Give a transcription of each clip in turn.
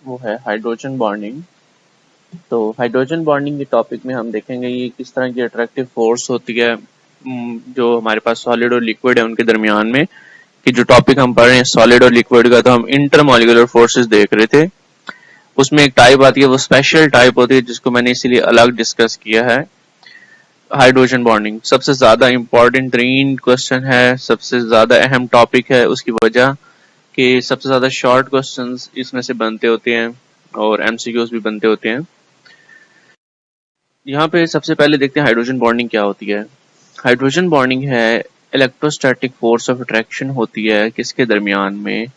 वो है hydrogen bonding. तो हाइड्रोजन बॉन्डिंग के टॉपिक में हम देखेंगे ये किस तरह की अट्रैक्टिव फोर्स होती है जो हमारे पास सॉलिड और लिक्विड है उनके दरमियान में। कि जो टॉपिक हम पढ़ रहे हैं सॉलिड और लिक्विड का, तो हम इंटरमॉलिक्यूलर फोर्सेस देख रहे थे। उसमें एक टाइप आती है, वो स्पेशल टाइप होती है जिसको मैंने इसीलिए अलग डिस्कस किया है। हाइड्रोजन बॉन्डिंग सबसे ज्यादा इंपॉर्टेंट क्वेश्चन है, सबसे ज्यादा अहम टॉपिक है, उसकी वजह कि सबसे ज्यादा शॉर्ट क्वेश्चंस इसमें से बनते होते हैं और एमसीक्यूज भी बनते होते हैं। यहाँ पे सबसे पहले देखते हैं हाइड्रोजन बॉन्डिंग क्या होती है। हाइड्रोजन बॉन्डिंग है इलेक्ट्रोस्टैटिक फोर्स ऑफ अट्रैक्शन होती है किसके दरमियान में,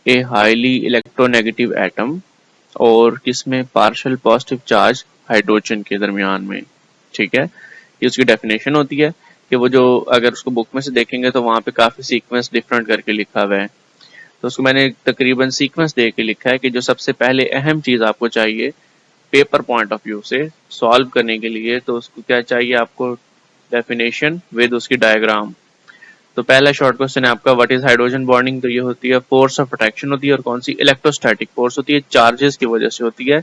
ए हाईली इलेक्ट्रोनेगेटिव एटम और किसमें पार्शियल पॉजिटिव चार्ज हाइड्रोजन के दरमियान में। ठीक है, ये उसकी डेफिनेशन होती है कि वो जो अगर उसको बुक में से देखेंगे तो वहां पे काफी सीक्वेंस डिफरेंट करके लिखा हुआ है, तो उसको मैंने तकरीबन सीक्वेंस दे के लिखा है कि जो सबसे पहले अहम चीज आपको चाहिए पेपर पॉइंट ऑफ व्यू से सॉल्व करने के लिए, तो उसको क्या चाहिए आपको, डेफिनेशन विद उसकी डायग्राम। तो पहला शॉर्ट क्वेश्चन है आपका व्हाट इज हाइड्रोजन बॉन्डिंग। तो ये होती है फोर्स ऑफ अट्रैक्शन होती है, और कौन सी, इलेक्ट्रोस्टैटिक फोर्स होती है, चार्जेस की वजह से होती है।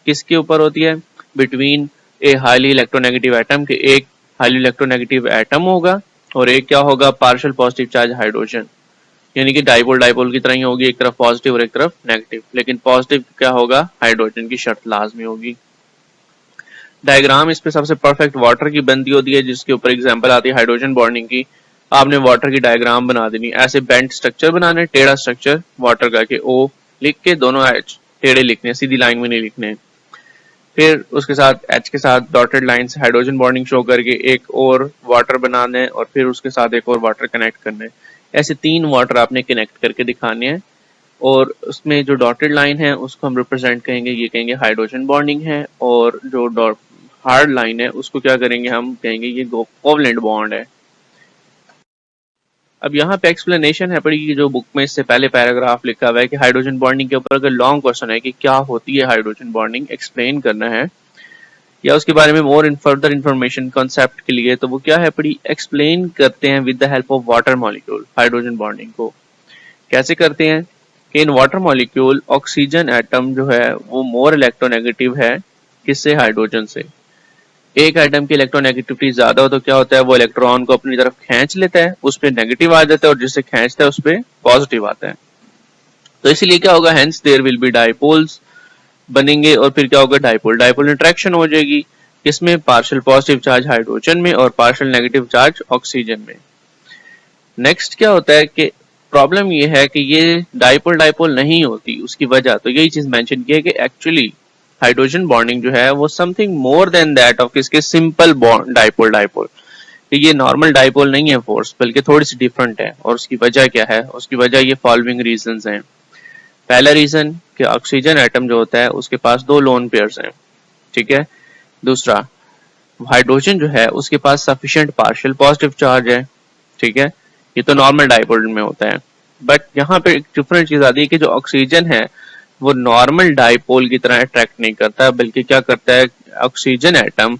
किसके ऊपर होती है, between a highly electronegative atom के, एक हाईली इलेक्ट्रोनेगेटिव एटम होगा और एक क्या होगा, पार्शियल पॉजिटिव चार्ज हाइड्रोजन। यानी कि डाइपोल डाइपोल की तरह ही होगी, एक तरफ पॉजिटिव और एक तरफ नेगेटिव, लेकिन पॉजिटिव क्या होगा, हाइड्रोजन की शर्त लाजमी होगी। डायग्राम इस पे सबसे परफेक्ट वाटर की बनती होती है, जिसके ऊपर एग्जांपल आती है हाइड्रोजन बॉन्डिंग की। आपने वाटर की डायग्राम बना देनी, ऐसे बेंट स्ट्रक्चर बनाने, टेढ़ा स्ट्रक्चर वाटर का, के ओ लिख के दोनों एच टेढ़े लिखने, सीधी लाइन में नहीं लिखने। फिर उसके साथ एच के साथ डॉटेड लाइन से हाइड्रोजन बॉन्डिंग शो करके एक और वाटर बनाने, और फिर उसके साथ एक और वाटर कनेक्ट करने। ऐसे 3 वाटर आपने कनेक्ट करके दिखाने हैं, और उसमें जो डॉटेड लाइन है उसको हम रिप्रेजेंट कहेंगे, ये कहेंगे हाइड्रोजन बॉन्डिंग है, और जो हार्ड लाइन है उसको क्या करेंगे, हम कहेंगे ये कोवलेंट बॉन्ड है। अब यहाँ पे एक्सप्लेनेशन है पड़ी, जो बुक में इससे पहले पैराग्राफ लिखा हुआ है कि हाइड्रोजन बॉन्डिंग के ऊपर अगर लॉन्ग क्वेश्चन है कि क्या होती है हाइड्रोजन बॉन्डिंग, एक्सप्लेन करना है या उसके बारे में मोर फर्दर इन्फॉर्मेशन कॉन्सेप्ट के लिए, तो वो क्या है पड़ी, एक्सप्लेन करते हैं with the help of water molecule. Hydrogen bonding को कैसे करते हैं कि in water molecule oxygen atom जो है वो मोर इलेक्ट्रोनेगेटिव है किससे, हाइड्रोजन से। एक एटम की इलेक्ट्रोनेगेटिविटी ज्यादा हो तो क्या होता है, वो इलेक्ट्रॉन को अपनी तरफ खींच लेता है, उस पर नेगेटिव आ जाता है, और जिससे खींचता है उस पर पॉजिटिव आता है। तो इसलिए क्या होगा, hence there will be dipoles बनेंगे, और फिर क्या होगा, डाइपोल डाइपोल इंटरेक्शन हो जाएगी किसमें, पार्शियल पॉजिटिव चार्ज हाइड्रोजन में और पार्शियल नेगेटिव चार्ज ऑक्सीजन में। नेक्स्ट क्या होता है कि प्रॉब्लम ये है कि ये डाइपोल डाइपोल नहीं होती, उसकी वजह तो यही चीज मेंशन की है कि एक्चुअली हाइड्रोजन बॉन्डिंग जो है वो something more than that of किसके, सिंपल बॉन्ड डाइपोल डाइपोल। कि ये नॉर्मल डाइपोल नहीं है फोर्स, बल्कि थोड़ी सी डिफरेंट है। और उसकी वजह क्या है, उसकी वजह ये फॉलोइंग रीजंस हैं। पहला रीजन कि ऑक्सीजन एटम जो होता है उसके पास 2 लोन पेयर्स हैं, ठीक है। दूसरा, हाइड्रोजन जो है उसके पास सफिशिएंट पार्शियल पॉजिटिव चार्ज है, ठीक है। ये तो नॉर्मल डाइपोल में होता है, बट यहाँ पे एक डिफरेंट चीज आती है कि जो ऑक्सीजन है वो नॉर्मल डाइपोल की तरह अट्रैक्ट नहीं करता, बल्कि क्या करता है, ऑक्सीजन एटम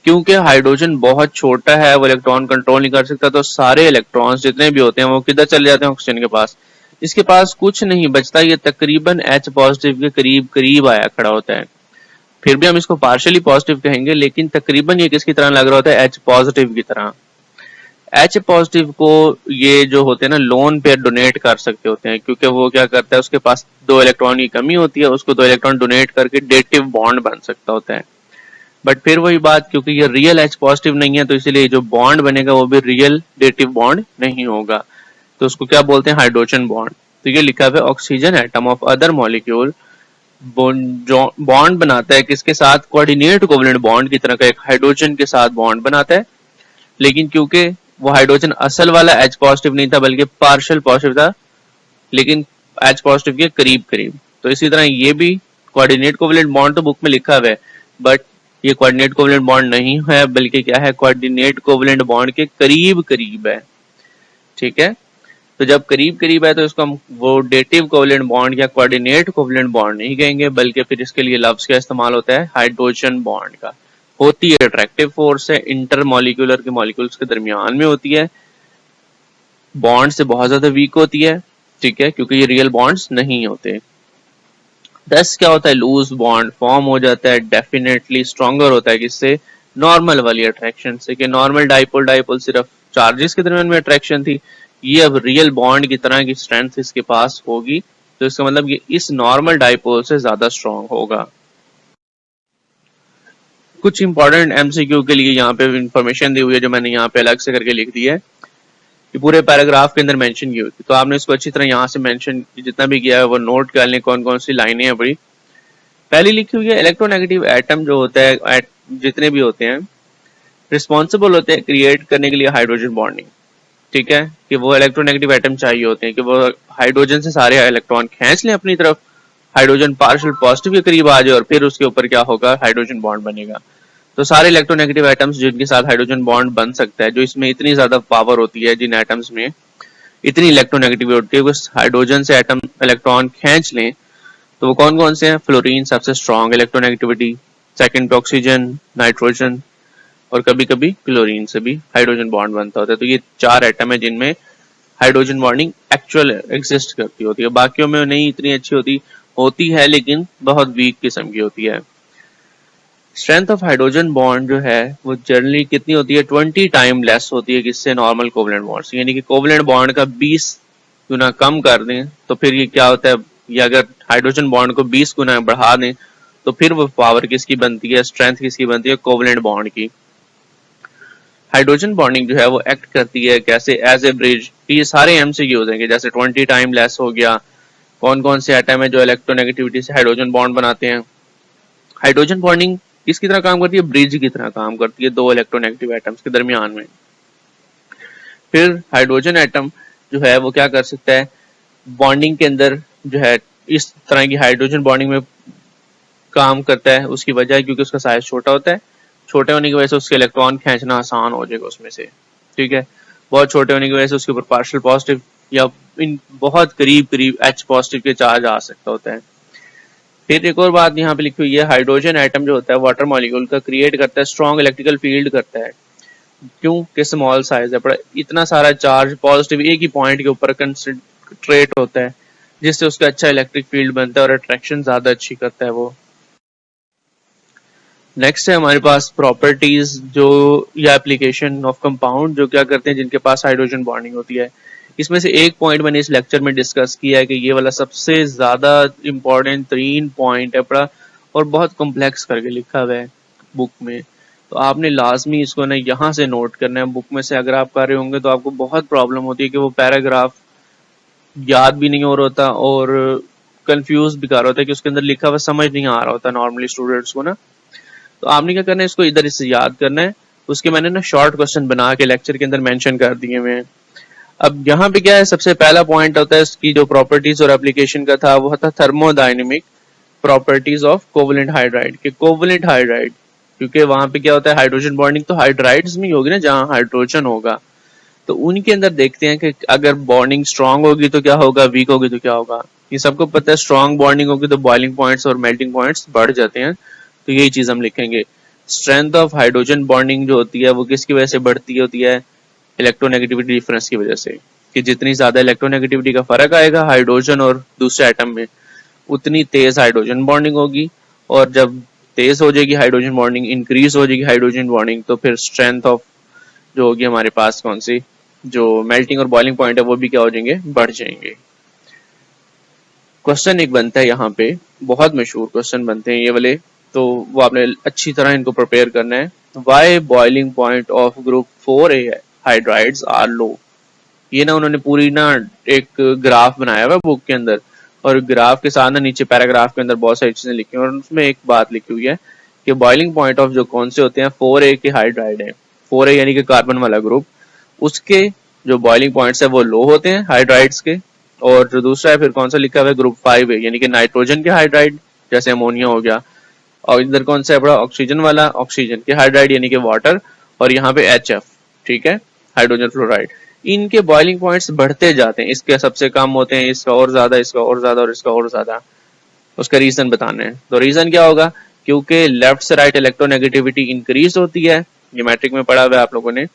क्योंकि हाइड्रोजन बहुत छोटा है, वो इलेक्ट्रॉन कंट्रोल नहीं कर सकता, तो सारे इलेक्ट्रॉन्स जितने भी होते हैं वो किधर चले जाते हैं, ऑक्सीजन के पास। इसके पास कुछ नहीं बचता, ये तकरीबन H पॉजिटिव के करीब करीब आया खड़ा होता है। फिर भी हम इसको पार्शियली पॉजिटिव कहेंगे, लेकिन तकरीबन ये किसकी तरह लग रहा होता है, H पॉजिटिव की तरह। H पॉजिटिव को ये जो होते हैं ना लोन पेयर डोनेट कर सकते होते हैं, क्योंकि वो क्या करता है, उसके पास 2 इलेक्ट्रॉन की कमी होती है, उसको 2 इलेक्ट्रॉन डोनेट करके डेटिव बॉन्ड बन सकता होता है। बट फिर वही बात, क्योंकि ये रियल H पॉजिटिव नहीं है, तो इसीलिए जो बॉन्ड बनेगा वो भी रियल डेटिव बॉन्ड नहीं होगा, तो उसको क्या बोलते हैं, हाइड्रोजन बॉन्ड। तो ये लिखा हुआ है oxygen atom of other molecule bond बनाता है किसके साथ, कोऑर्डिनेट कोवलेंट बॉन्ड की तरह का एक हाइड्रोजन के साथ बॉन्ड बनाता है, लेकिन क्योंकि वो हाइड्रोजन असल वाला H पॉजिटिव नहीं था बल्कि पार्शियल पॉजिटिव था, लेकिन H पॉजिटिव के करीब करीब। तो इसी तरह ये भी कोऑर्डिनेट कोवलेंट बॉन्ड तो बुक में लिखा हुआ है, बट ये कोऑर्डिनेट कोवलेंट बॉन्ड नहीं है, बल्कि क्या है, कोऑर्डिनेट कोवलेंट बॉन्ड के करीब करीब है, ठीक है। तो जब करीब करीब है तो इसको हम वो डेटिव कोवलेंट बॉन्ड या कोऑर्डिनेट कोवलेंट बॉन्ड नहीं कहेंगे, बल्कि फिर इसके लिए लफ्ज का इस्तेमाल होता है हाइड्रोजन बॉन्ड का। होती है अट्रैक्टिव फोर्स है, इंटर मॉलिक्यूलर के मॉलिक्यूल्स के दरमियान में होती है, बॉन्ड से बहुत ज्यादा वीक होती है, ठीक है, क्योंकि ये रियल बॉन्ड्स नहीं होते। दस क्या होता है, लूज बॉन्ड फॉर्म हो जाता है, डेफिनेटली स्ट्रॉन्गर होता है किससे, नॉर्मल वाली अट्रैक्शन से। कि नॉर्मल डाइपोल डाइपोल सिर्फ चार्जेस के दरमियान में अट्रैक्शन थी, ये अब रियल बॉन्ड की तरह की स्ट्रेंथ इसके पास होगी, तो इसका मतलब ये इस नॉर्मल डाइपोल से ज्यादा स्ट्रॉन्ग होगा। कुछ इंपॉर्टेंट एमसीक्यू के लिए यहाँ पे इंफॉर्मेशन दी हुई है जो मैंने यहाँ पे अलग से करके लिख दी है, कि पूरे पैराग्राफ के अंदर मेंशन की हुई थी, तो आपने इसको अच्छी तरह यहाँ से मेंशन जितना भी किया है वो नोट कर लें, कौन कौन सी लाइनें हैं बड़ी। पहली लिखी हुई है, इलेक्ट्रोनेगेटिव एटम जो होता है, जितने भी होते हैं रिस्पॉन्सिबल होते हैं क्रिएट करने के लिए हाइड्रोजन बॉन्डिंग। ठीक है, कि वो इलेक्ट्रोनेगेटिव एटम चाहिए होते हैं कि वो हाइड्रोजन से सारे इलेक्ट्रॉन खींच लें अपनी तरफ, हाइड्रोजन पार्शियल पॉजिटिव के करीब आ जाए और फिर उसके ऊपर क्या होगा, हाइड्रोजन बॉन्ड बनेगा। तो सारे इलेक्ट्रोनेगेटिव एटम्स जिनके साथ हाइड्रोजन बॉन्ड बन सकता है, जो इसमें इतनी ज्यादा पावर होती है, जिन एटम्स में इतनी इलेक्ट्रोनेगेटिविटी होती है, उस हाइड्रोजन से एटम इलेक्ट्रॉन खींच लें, तो वो कौन कौन से हैं, फ्लोरीन सबसे स्ट्रॉन्ग इलेक्ट्रोनेगेटिविटी, सेकंड पे ऑक्सीजन, नाइट्रोजन और कभी कभी क्लोरीन से भी हाइड्रोजन बॉन्ड बनता होता है। तो ये चार एटम है जिनमें हाइड्रोजन बॉन्डिंग एक्चुअल एग्जिस्ट करती होती है, बाकियों में नहीं इतनी अच्छी होती है लेकिन बहुत वीक किस्म की होती है। स्ट्रेंथ ऑफ हाइड्रोजन बॉन्ड जो है वो जनरली कितनी होती है, 20 टाइम लेस होती है किससे, नॉर्मल कोवलेंट बॉन्ड से। यानी कि कोवलेंट बॉन्ड का 20 गुना कम कर दें तो फिर ये क्या होता है, या अगर हाइड्रोजन बॉन्ड को 20 गुना बढ़ा दें तो फिर वो पावर किसकी बनती है, स्ट्रेंथ किसकी बनती है, कोवलेंट बॉन्ड की। हाइड्रोजन बॉन्डिंग जो है वो एक्ट करती है कैसे, एज ए ब्रिज। ये सारे एमसीक्यूज हैं कि जैसे 20 टाइम लेस हो गया, कौन कौन से एटम है जो इलेक्ट्रोनेगेटिविटी से हाइड्रोजन बॉन्ड बनाते हैं। हाइड्रोजन बॉन्डिंग किसकी तरह काम करती है, ब्रिज की तरह काम करती है दो इलेक्ट्रोनेगेटिव एटम्स के दरमियान में। फिर हाइड्रोजन एटम जो है वो क्या कर सकता है, बॉन्डिंग के अंदर जो है इस तरह की हाइड्रोजन बॉन्डिंग में काम करता है। उसकी वजह है क्योंकि उसका साइज छोटा होता है, छोटे होने की वजह से उसके इलेक्ट्रॉन खींचना आसान हो जाएगा उसमें से। ठीक है, बहुत छोटे होने की वजह से उसके ऊपर पार्शियल पॉजिटिव या इन बहुत करीब करीब H पॉजिटिव के चार्ज आ सकता होता है। फिर एक और बात यहाँ पे लिखी हुई है, हाइड्रोजन एटम जो होता है वाटर मॉलिक्यूल का क्रिएट करता है, स्ट्रॉन्ग इलेक्ट्रिकल फील्ड करता है। क्यों कि स्मॉल साइज है, पर इतना सारा चार्ज पॉजिटिव एक ही पॉइंट के ऊपर कंसंट्रेट होता है, जिससे उसका अच्छा इलेक्ट्रिक फील्ड बनता है और अट्रैक्शन ज्यादा अच्छी करता है वो। नेक्स्ट है हमारे पास प्रॉपर्टीज जो या एप्लीकेशन ऑफ कंपाउंड जो क्या करते हैं जिनके पास हाइड्रोजन बॉन्डिंग होती है। इसमें से एक पॉइंट मैंने इस लेक्चर में डिस्कस किया है कि ये वाला सबसे ज्यादा इंपॉर्टेंट 3 पॉइंट है पड़ा और बहुत कॉम्प्लेक्स करके लिखा हुआ है बुक में, तो आपने लाजमी इसको ना यहाँ से नोट करना है। बुक में से अगर आप कर रहे होंगे तो आपको बहुत प्रॉब्लम होती है कि वो पैराग्राफ याद भी नहीं हो रहा होता और कंफ्यूज भी कर रहा होता है कि उसके अंदर लिखा हुआ समझ नहीं आ रहा होता नॉर्मली स्टूडेंट्स को ना। तो आपने क्या करना है, इसको इधर इससे याद करना है। उसके मैंने ना शॉर्ट क्वेश्चन बना के लेक्चर के अंदर मेंशन कर दिए हुए हैं। अब यहाँ पे क्या है, सबसे पहला पॉइंट होता है इसकी जो प्रॉपर्टीज और एप्लीकेशन का था वो था thermodynamic properties of covalent hydride के। कोवलेंट हाइड्राइड क्योंकि वहां पे क्या होता है, हाइड्रोजन बॉन्डिंग तो हाइड्राइड्स में ही होगी ना जहाँ हाइड्रोजन होगा, तो उनके अंदर देखते हैं कि अगर बॉन्डिंग स्ट्रांग होगी तो क्या होगा, वीक होगी तो क्या होगा। ये सबको पता है, स्ट्रांग बॉन्डिंग होगी तो बॉइलिंग पॉइंट्स और मेल्टिंग पॉइंट्स बढ़ जाते हैं, तो यही चीज हम लिखेंगे। स्ट्रेंथ ऑफ हाइड्रोजन बॉन्डिंग जो होती है वो किसकी वजह से बढ़ती होती है, इलेक्ट्रोनेगेटिविटी डिफरेंस की वजह से। कि जितनी ज्यादा इलेक्ट्रोनेगेटिविटी का फर्क आएगा हाइड्रोजन और दूसरे एटम में, उतनी तेज हाइड्रोजन बॉन्डिंग होगी, और जब तेज हो जाएगी हाइड्रोजन बॉन्डिंग, इंक्रीज हो जाएगी हाइड्रोजन बॉन्डिंग, तो फिर स्ट्रेंथ ऑफ जो होगी हमारे पास कौन सी, जो मेल्टिंग और बॉइलिंग पॉइंट है वो भी क्या हो जाएंगे, बढ़ जाएंगे। क्वेश्चन एक बनता है यहाँ पे, बहुत मशहूर क्वेश्चन बनते हैं ये वाले, तो वो आपने अच्छी तरह इनको प्रिपेयर करना है। Why boiling point of group 4A hydrides are low. ये ना उन्होंने पूरी ना एक ग्राफ बनाया हुआ बुक के अंदर, और ग्राफ के साथ ना नीचे पैराग्राफ के अंदर बहुत सारी चीजें लिखी हैं और उसमें एक बात लिखी हुई है कि बॉइलिंग पॉइंट ऑफ जो कौन से होते हैं 4A के हाइड्राइड है, 4A यानी कि कार्बन वाला ग्रुप, उसके जो बॉइलिंग पॉइंट्स है वो लो होते हैं हाइड्राइड्स के। और जो दूसरा है फिर कौन सा लिखा हुआ है, ग्रुप 5A यानी कि नाइट्रोजन के हाइड्राइड, जैसे अमोनिया हो गया। और इधर कौन सा है बड़ा, ऑक्सीजन वाला, ऑक्सीजन के हाइड्राइड यानी कि वाटर, और यहाँ पे HF, ठीक है, हाइड्रोजन फ्लोराइड। इनके बॉइलिंग पॉइंट्स बढ़ते जाते हैं, इसके सबसे कम होते हैं, इसका और ज्यादा, इसका और ज्यादा और इसका और ज्यादा। उसका रीजन बताना है, तो रीजन क्या होगा, क्योंकि लेफ्ट से राइट इलेक्ट्रोनेगेटिविटी इंक्रीज होती है, ये मैट्रिक में पढ़ा हुआ है आप लोगों ने।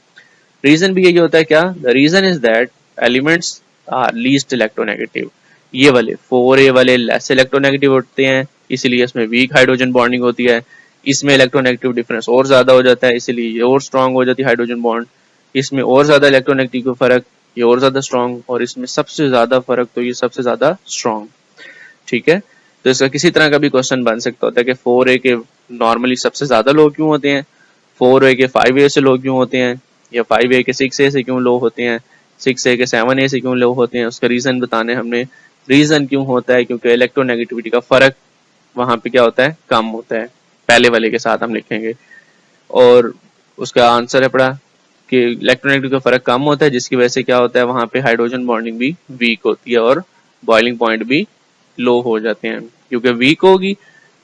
रीजन भी यही होता है क्या, the reason is that elements are least electronegative, ये वाले 4A वाले लेस इलेक्ट्रोनेगेटिव होते हैं, इसीलिए इसमें वीक हाइड्रोजन बॉन्डिंग होती है। इसमें इलेक्ट्रोनेगेटिव डिफरेंस और ज्यादा हो जाता है, इसीलिए ये और स्ट्रांग हो जाती है हाइड्रोजन बॉन्ड। इसमें और ज्यादा इलेक्ट्रोनेगेटिव का फर्क, ये और ज्यादा स्ट्रांग, और इसमें सबसे ज्यादा फर्क तो ये सबसे ज्यादा स्ट्रांग। ठीक है, तो इसका किसी तरह का भी क्वेश्चन बन सकता होता है कि 4A के नॉर्मली सबसे ज्यादा लो क्यों होते हैं, 4A के 5A से लो क्यों होते हैं, या 5A के 6A से क्यों लो होते हैं, 6A के 7A से क्यों लो होते हैं। उसका रीजन बताने हमने, रीजन क्यों होता है, क्योंकि इलेक्ट्रोनेगेटिविटी का फर्क वहां पे क्या होता है, कम होता है, पहले वाले के साथ हम लिखेंगे। और उसका आंसर है पड़ा कि इलेक्ट्रोनेगेटिव का फर्क कम होता है, जिसकी वजह से क्या होता है, वहां पे हाइड्रोजन बॉन्डिंग भी वीक होती है और बॉइलिंग पॉइंट भी लो हो जाते हैं। क्योंकि वीक होगी,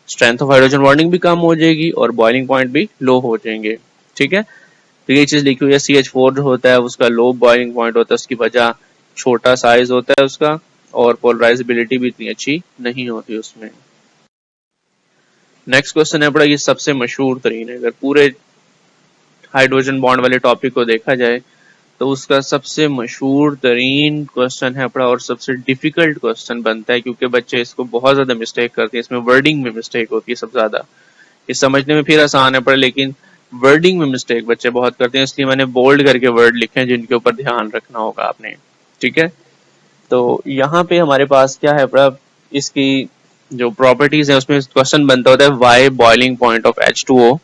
स्ट्रेंथ ऑफ हाइड्रोजन बॉन्डिंग भी कम हो जाएगी और बॉइलिंग पॉइंट भी लो हो जाएंगे। ठीक है, तो ये चीज लिखी हुई है। CH4 जो होता है उसका लो बॉइलिंग पॉइंट होता है, उसकी वजह छोटा साइज होता है उसका, और पोलराइजेबिलिटी भी इतनी अच्छी नहीं होती उसमें। नेक्स्ट क्वेश्चन है बड़ा, ये सबसे मशहूर तरीन है, अगर पूरे हाइड्रोजन बॉन्ड वाले टॉपिक को देखा जाए तो उसका सबसे मशहूर तरीन क्वेश्चन है पड़ा, और सबसे डिफिकल्ट क्वेश्चन बनता है, क्योंकि बच्चे इसको बहुत ज्यादा मिस्टेक करते हैं, इसमें वर्डिंग में मिस्टेक होती है सबसे ज्यादा। ये समझने में फिर आसान है पड़ा, लेकिन वर्डिंग में मिस्टेक बच्चे बहुत करते हैं, इसलिए मैंने बोल्ड करके वर्ड लिखे हैं जिनके ऊपर ध्यान रखना होगा आपने। ठीक है, तो यहाँ पे हमारे पास क्या है पड़ा, इसकी जो प्रॉपर्टीज है उसमें क्वेश्चन बनता होता है, why boiling point of H2O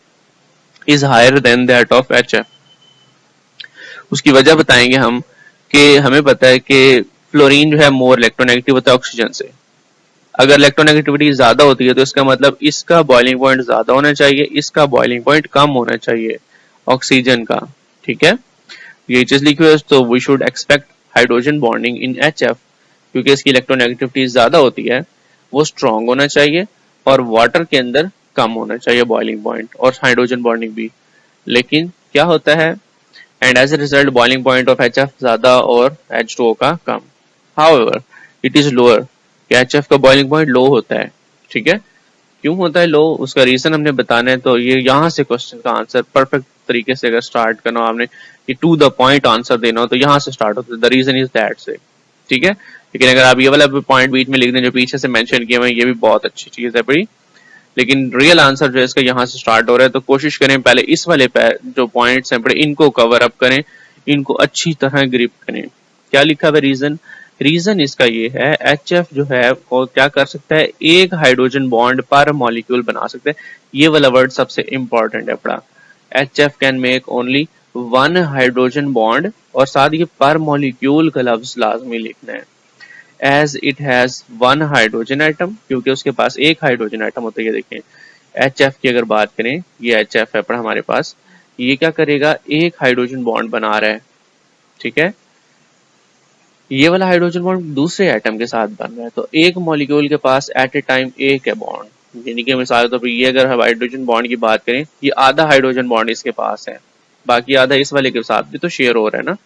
is higher than that of HF। उसकी वजह बताएंगे हम कि हमें पता है कि फ्लोरीन जो है मोर इलेक्ट्रोनेगेटिव होता है ऑक्सीजन से। अगर इलेक्ट्रोनेगेटिविटी ज्यादा होती है तो इसका मतलब इसका बॉइलिंग पॉइंट ज्यादा होना चाहिए, इसका बॉइलिंग पॉइंट कम होना चाहिए ऑक्सीजन का। ठीक है, ये चीज लिखी हुई है, तो we should expect hydrogen bonding in HF, क्योंकि इसकी इलेक्ट्रोनेगेटिविटी ज्यादा होती है, वो स्ट्रांग होना चाहिए और वाटर के अंदर कम होना चाहिए बॉइलिंग पॉइंट और हाइड्रोजन बॉन्डिंग भी। लेकिन क्या होता है, and as a result boiling point of HF ज्यादा और H2O का कम। However it is lower, HF का बॉइलिंग पॉइंट लो होता है। ठीक है, क्यों होता है लो, उसका रीजन हमने बताना है। तो ये यहाँ से क्वेश्चन का आंसर परफेक्ट तरीके से अगर स्टार्ट करना हो आपने, कि टू द पॉइंट आंसर देना हो, तो यहाँ से स्टार्ट होता है, द रीजन इज दैट से। ठीक है, लेकिन अगर आप ये वाला पॉइंट बीच में लिख दें जो पीछे से मेंशन किया हुआ है, ये भी बहुत अच्छी चीज है बड़ी, लेकिन रियल आंसर जो है इसका यहाँ से स्टार्ट हो रहा है। तो कोशिश करें पहले इस वाले जो पॉइंट्स हैं बड़े, इनको कवर अप करें, इनको अच्छी तरह ग्रिप करें। क्या लिखा हुआ रीजन, रीजन इसका ये है, HF जो है वो क्या कर सकता है, एक हाइड्रोजन बॉन्ड पर मॉलिक्यूल बना सकता है। ये वाला वर्ड सबसे इंपॉर्टेंट है पड़ा, HF can make only one hydrogen bond, और साथ ही पर मॉलिक्यूल का लफ्ज लाजमी लिखना है। As it has one hydrogen atom, क्योंकि उसके पास एक हाइड्रोजन एटम होता है। ये देखें HF की अगर बात करें, ये HF है पर हमारे पास, ये क्या करेगा, एक हाइड्रोजन बॉन्ड बना रहा है। ठीक है, ये वाला हाइड्रोजन बॉन्ड दूसरे एटम के साथ बन रहा है, तो एक मॉलिक्यूल के पास एट ए टाइम एक है बॉन्ड। यानी कि मिसाल तो ये अगर हम हाइड्रोजन बॉन्ड की बात करें, ये आधा हाइड्रोजन बॉन्ड इसके पास है, बाकी आधा इस वाले के साथ भी तो शेयर हो रहा है ना,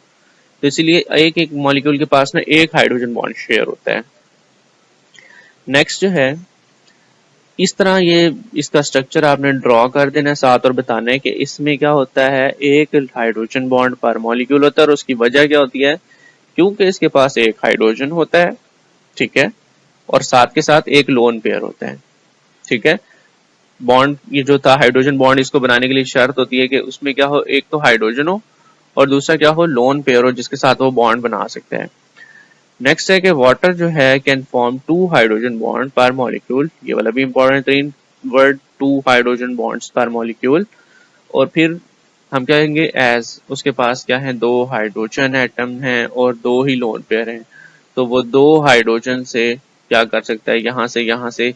तो इसीलिए एक एक मॉलिक्यूल के पास ना एक हाइड्रोजन बॉन्ड शेयर होता है। नेक्स्ट जो है, इस तरह ये इसका स्ट्रक्चर आपने ड्रॉ कर देना है साथ, और बताना है कि इसमें क्या होता है, एक हाइड्रोजन बॉन्ड पर मॉलिक्यूल होता है, और उसकी वजह क्या होती है, क्योंकि इसके पास एक हाइड्रोजन होता है। ठीक है, और साथ के साथ एक लोन पेयर होता है। ठीक है, बॉन्ड ये जो था हाइड्रोजन बॉन्ड, इसको बनाने के लिए शर्त होती है कि उसमें क्या हो, एक तो हाइड्रोजन हो और दूसरा क्या हो, लोन पेयर हो जिसके साथ वो बॉन्ड बना सकते हैं। नेक्स्ट है कि वाटर जो है can form two hydrogen bond per molecule, ये वाला भी इंपॉर्टेंट तीन word, two hydrogen bonds per molecule. और फिर हम कहेंगे एज उसके पास क्या है, दो हाइड्रोजन एटम हैं और दो ही लोन पेयर हैं, तो वो दो हाइड्रोजन से क्या कर सकता है, यहाँ से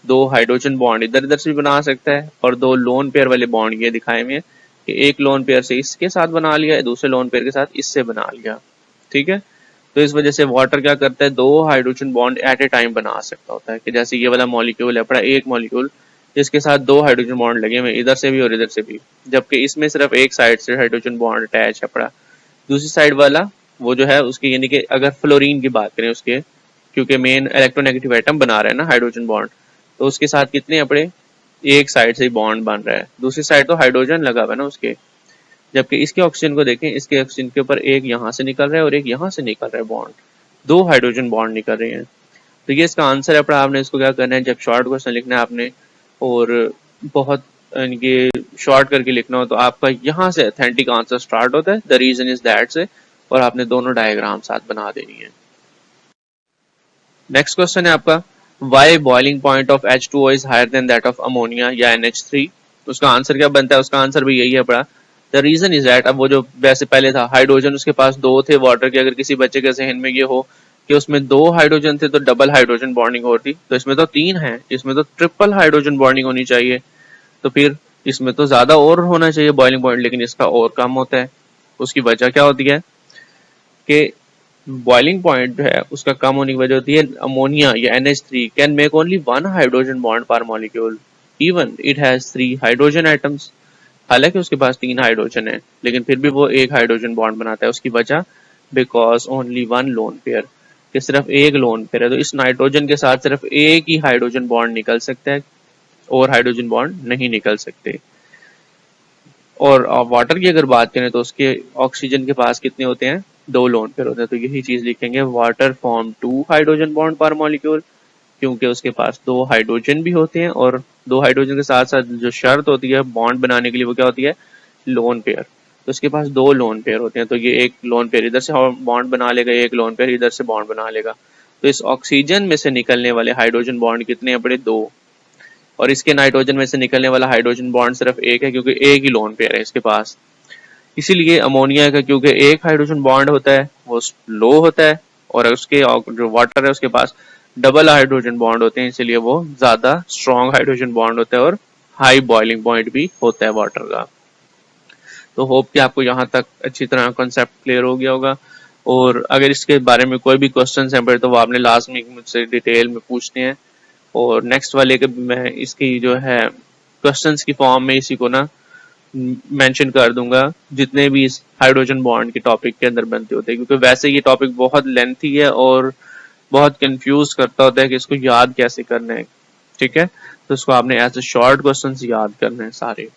दो हाइड्रोजन बॉन्ड इधर इधर से भी बना सकता है, और दो लोन पेयर वाले बॉन्ड ये दिखाए हुए हैं कि एक लोन पेयर से इसके साथ बना लिया, दूसरे लोन पेयर के साथ इससे बना लिया। ठीक है, तो इस वजह से वाटर क्या करता है, दो hydrogen bond at a time बना सकता होता है, कि जैसे ये वाला मॉलिक्यूल है पड़ा, एक मॉलिक्यूल जिसके साथ दो हाइड्रोजन बॉन्ड लगे हुए इधर से भी और इधर से भी, जबकि इसमें सिर्फ एक साइड से हाइड्रोजन बॉन्ड अटैच है पड़ा, दूसरी साइड वाला वो जो है उसके, यानी कि अगर फ्लोरीन की बात करें उसके, क्योंकि मेन इलेक्ट्रोनेगेटिव एटम बना रहा है ना हाइड्रोजन बॉन्ड, तो उसके साथ कितने अपने, एक साइड से बॉन्ड बन रहा है, दूसरी साइड तो हाइड्रोजन लगा हुआ है ना उसके। जबकि इसके ऑक्सीजन को देखें, इसके ऑक्सीजन के ऊपर एक यहाँ से निकल रहा है और एक यहाँ से निकल रहा है बॉन्ड, दो हाइड्रोजन बॉन्ड निकल रहे हैं। तो ये इसका आंसर है। पर आपने इसको क्या करना है, जब शॉर्ट क्वेश्चन लिखना है आपने और बहुत ये शॉर्ट करके लिखना हो तो आपका यहाँ से ऑथेंटिक आंसर स्टार्ट होता है, द रीजन इज दैट से, और आपने दोनों डायग्राम साथ बना देनी है। नेक्स्ट क्वेश्चन है आपका, why boiling point of H2O is higher than that of ammonia या NH3। उसका आंसर क्या बनता है, उसका आंसर भी यही है पड़ा, द रीजन इज दैट। अब वो जो वैसे पहले था हाइड्रोजन उसके पास दो थे वाटर के, अगर किसी बच्चे के जहन में ये हो कि उसमें दो हाइड्रोजन थे तो डबल हाइड्रोजन बॉन्डिंग होती, तो इसमें तो तीन है, इसमें तो ट्रिपल हाइड्रोजन बॉन्डिंग होनी चाहिए, तो फिर इसमें तो ज्यादा और होना चाहिए बॉइलिंग पॉइंट, लेकिन इसका और कम होता है। उसकी वजह क्या होती है कि बॉइलिंग पॉइंट जो है उसका कम होने की वजह होती है अमोनिया या NH3 can make only one hydrogen bond per molecule even it has 3 hydrogen atoms. हालांकि उसके पास 3 हाइड्रोजन है लेकिन फिर भी वो एक हाइड्रोजन बॉन्ड बनाता है। उसकी वजह because only one lone pair, कि सिर्फ एक लोन पेयर है, तो इस नाइट्रोजन के साथ सिर्फ एक ही हाइड्रोजन बॉन्ड निकल सकता है और हाइड्रोजन बॉन्ड नहीं निकल सकते। और वाटर की अगर बात करें तो उसके ऑक्सीजन के पास कितने होते हैं, दो लोन पेयर होते हैं, तो यही चीज लिखेंगे, water form 2 hydrogen bond per molecule, क्योंकि उसके पास दो हाइड्रोजन भी होते हैं और दो हाइड्रोजन के साथ साथ जो शर्त होती है बॉन्ड बनाने के लिए वो क्या होती है, लोन पेयर। तो उसके पास दो लोन पेयर होते हैं, तो ये एक लोन पेयर इधर से बॉन्ड बना लेगा, एक लोन पेयर इधर से बॉन्ड बना लेगा। तो इस ऑक्सीजन में से निकलने वाले हाइड्रोजन बॉन्ड कितने हैं बड़े, दो, और इसके नाइट्रोजन में से निकलने वाला हाइड्रोजन बॉन्ड सिर्फ एक है क्योंकि एक ही लोन पेयर है इसके पास। इसीलिए अमोनिया का क्योंकि एक हाइड्रोजन बॉन्ड होता है वो लो होता है, और उसके जो वाटर है उसके पास डबल हाइड्रोजन बॉन्ड होते हैं, इसीलिए वो ज्यादा स्ट्रॉन्ग हाइड्रोजन बॉन्ड होता है और हाई बॉइलिंग पॉइंट भी होता है वाटर का। तो होप कि आपको यहाँ तक अच्छी तरह कॉन्सेप्ट क्लियर हो गया होगा, और अगर इसके बारे में कोई भी क्वेश्चन है तो वो आपने लास्ट में मुझसे डिटेल में पूछने हैं, और नेक्स्ट वाले के मैं इसकी जो है क्वेश्चंस की फॉर्म में इसी को ना मेंशन कर दूंगा जितने भी इस हाइड्रोजन बॉन्ड के टॉपिक के अंदर बनते होते हैं, क्योंकि वैसे ये टॉपिक बहुत लेंथी है और बहुत कंफ्यूज करता होता है कि इसको याद कैसे करना है। ठीक है, तो इसको आपने ऐसे शॉर्ट क्वेश्चंस याद करने हैं सारे।